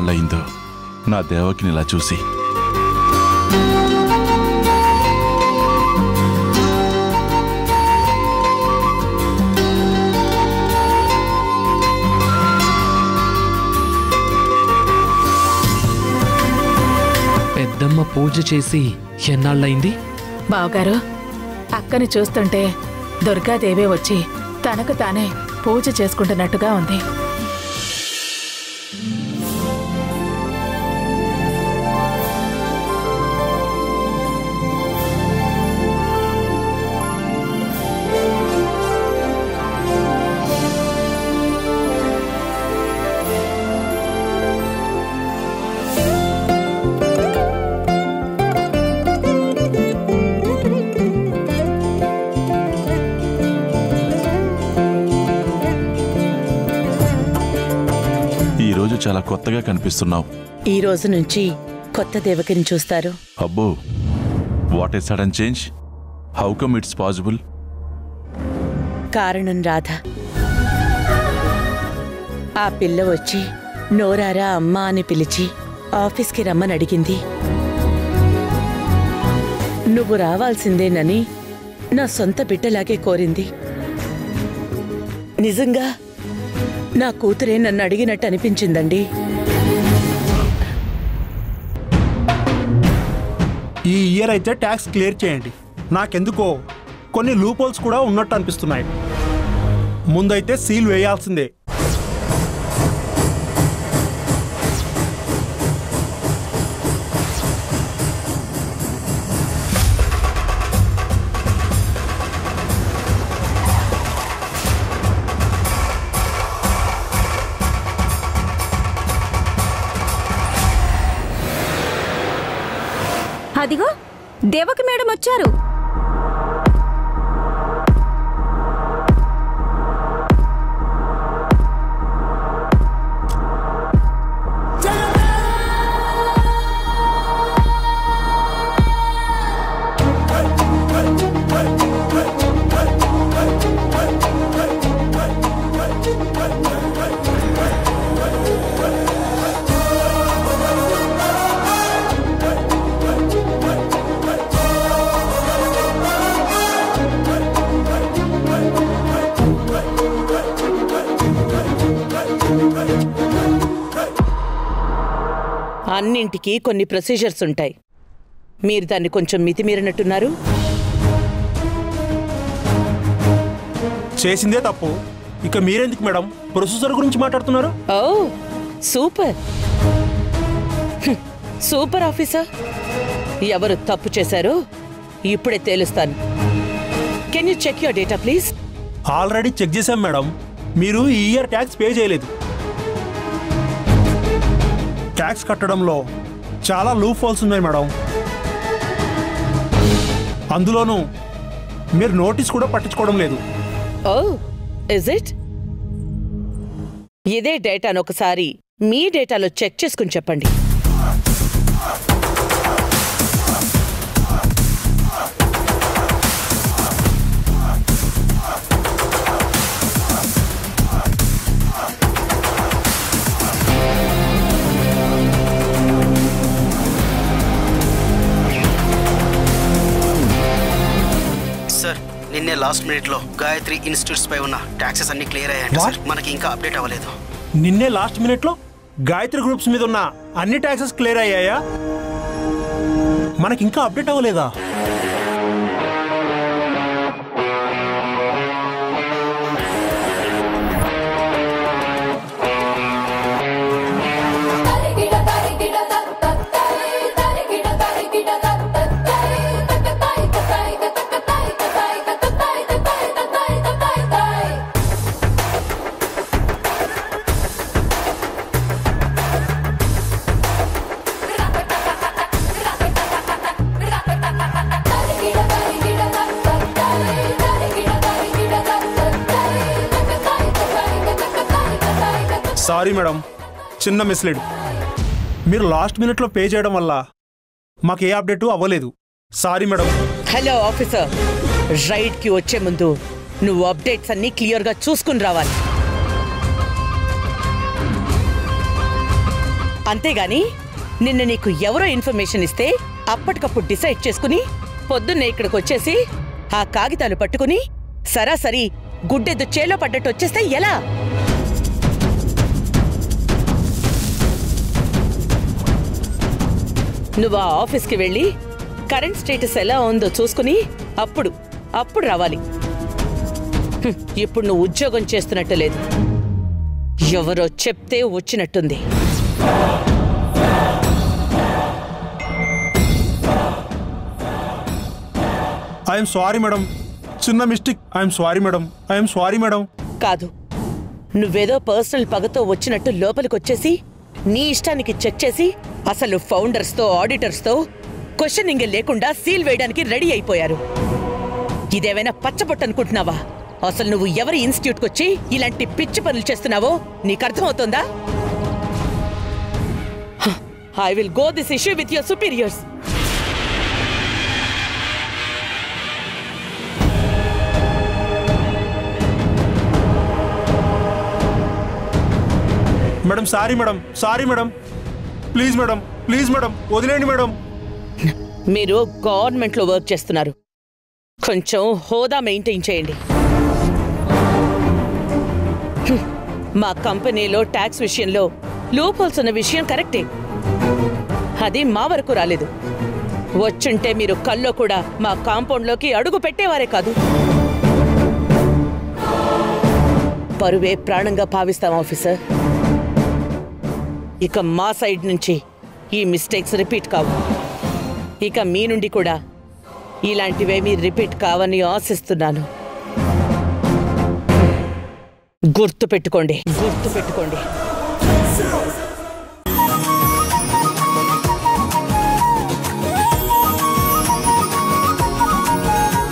ఎన్నాళ్ళయిందో నా దేవకిని ఇలా చూసి. పెద్దమ్మ పూజ చేసి ఎన్నాళ్ళయింది? బావగారు, అక్కని చూస్తుంటే దుర్గాదేవే వచ్చి తనకు తానే పూజ చేసుకుంటున్నట్టుగా ఉంది. చాలా కొత్తగా కనిపిస్తున్నావు. ఈ రోజు నుంచి కొత్త దేవకిని చూస్తారు. అబ్బో, what a sudden change. How come it's possible? కారణం రాధ. ఆ పిల్ల వచ్చి నోరారా అమ్మా అని పిలిచి ఆఫీస్కి రమ్మని అడిగింది. నువ్వు రావాల్సిందేనని నా సొంత బిడ్డలాగే కోరింది. నిజంగా నా కూతురే నన్ను అడిగినట్టు అనిపించిందండి. ఈ ఇయర్ అయితే ట్యాక్స్ క్లియర్ చేయండి. నాకెందుకో కొన్ని లూపోల్స్ కూడా ఉన్నట్టు అనిపిస్తున్నాయి. ముందైతే సీల్ వేయాల్సిందే. అదిగో దేవకి మేడం వచ్చారు. అన్నింటికీ కొన్ని ప్రొసీజర్స్ ఉంటాయి. మీరు దాన్ని కొంచెం మితిమీరినట్టున్నారు. చేసిందే తప్పు, ఇక మీరెందుకు మేడం ప్రొసీజర్ గురించి మాట్లాడుతున్నారు? Oh super super officer. ఎవరు తప్పు చేశారో ఇప్పుడే తేలుస్తాను. Can you check your data please? Already check చేశాం మేడం. మీరు ఈ ఇయర్ ట్యాక్స్ పే చేయలేదు. ట్యాక్స్ కట్టడంలో చాలా లూప్ హోల్స్ ఉన్నాయి మేడం. అందులోనూ మీరు నోటీస్ కూడా పట్టించుకోవడం లేదు. Oh is it? ఇదే డేటాను ఒకసారి మీ డేటాలో చెక్ చేసుకుని చెప్పండి. సార్, నిన్నే లాస్ట్ మినిట్ లో గాయత్రి ఇన్స్టిట్యూట్స్ పై ఉన్న ట్యాక్సెస్ అన్ని క్లియర్ అయ్యాయి సార్. మనకి ఇంకా అప్డేట్ అవ్వలేదు. నిన్నే లాస్ట్ మినిట్ లో గాయత్రి గ్రూప్స్ మీద ఉన్న అన్ని ట్యాక్సెస్ క్లియర్ అయ్యాయా? మనకి ఇంకా అప్డేట్ అవ్వలేదా? సారీ మేడం, చిన్న మిస్లీడ్. మీరు లాస్ట్ మినిట్లో పే చేయడం వల్ల మాకు ఏ అప్డేటు అవ్వలేదు. Sorry madam. హలో ఆఫీసర్, రైడ్కి వచ్చే ముందు నువ్వు అప్డేట్స్ అన్ని క్లియర్గా చూసుకుని రావాలి. అంతేగాని నిన్న నీకు ఎవరో ఇన్ఫర్మేషన్ ఇస్తే అప్పటికప్పుడు డిసైడ్ చేసుకుని పొద్దున్నే ఇక్కడికి వచ్చేసి ఆ కాగితాలు పట్టుకుని సరాసరి గుడ్డెద్దు చేలో పడ్డట్టు వచ్చేస్తే ఎలా? నువ్వు ఆ ఆఫీస్కి వెళ్ళి కరెంట్ స్టేటస్ ఎలా ఉందో చూసుకుని అప్పుడు రావాలి. ఇప్పుడు నువ్వు ఉద్యోగం చేస్తున్నట్టు లేదు, ఎవరో చెప్తే వచ్చినట్టుంది. ఐఎమ్ సారీ మేడం, చిన్న mistake. I'm sorry madam, I'm sorry madam. కాదు, నువ్వేదో పర్సనల్ పగతో వచ్చినట్టు లోపలికొచ్చేసి నీ ఇష్టానికి చెక్ చేసి అసలు ఫౌండర్స్తో ఆడిటర్స్తో క్వశ్చనింగ్ లేకుండా సీల్ వేయడానికి రెడీ అయిపోయారు. ఇదేమైనా పచ్చబొట్టనుకుంటున్నావా? అసలు నువ్వు ఎవరి ఇన్స్టిట్యూట్కి వచ్చి ఇలాంటి పిచ్చి పనులు చేస్తున్నావో నీకు అర్థమవుతోందా? I will go this issue with your superiors. Madam sorry madam, sorry madam, please madam, please madam, వదిలేండి మేడం. మీరు గవర్నమెంట్లో వర్క్ చేస్తున్నారు, కొంచెం హోదా మెయింటైన్ చేయండి. మా కంపెనీలో ట్యాక్స్ విషయంలో లూప్ హోల్స్ ఉన్న విషయం కరెక్టే, అది మా వరకు రాలేదు. వచ్చుంటే మీరు కల్లో కూడా మా కాంపౌండ్లోకి అడుగు పెట్టేవారే కాదు. పరువే ప్రాణంగా భావిస్తాం ఆఫీసర్. ఇక మా సైడ్ నుంచి ఈ మిస్టేక్స్ రిపీట్ కావు. ఇక మీ నుండి కూడా ఇలాంటివేమీ రిపీట్ కావని ఆశిస్తున్నాను. గుర్తుపెట్టుకోండి.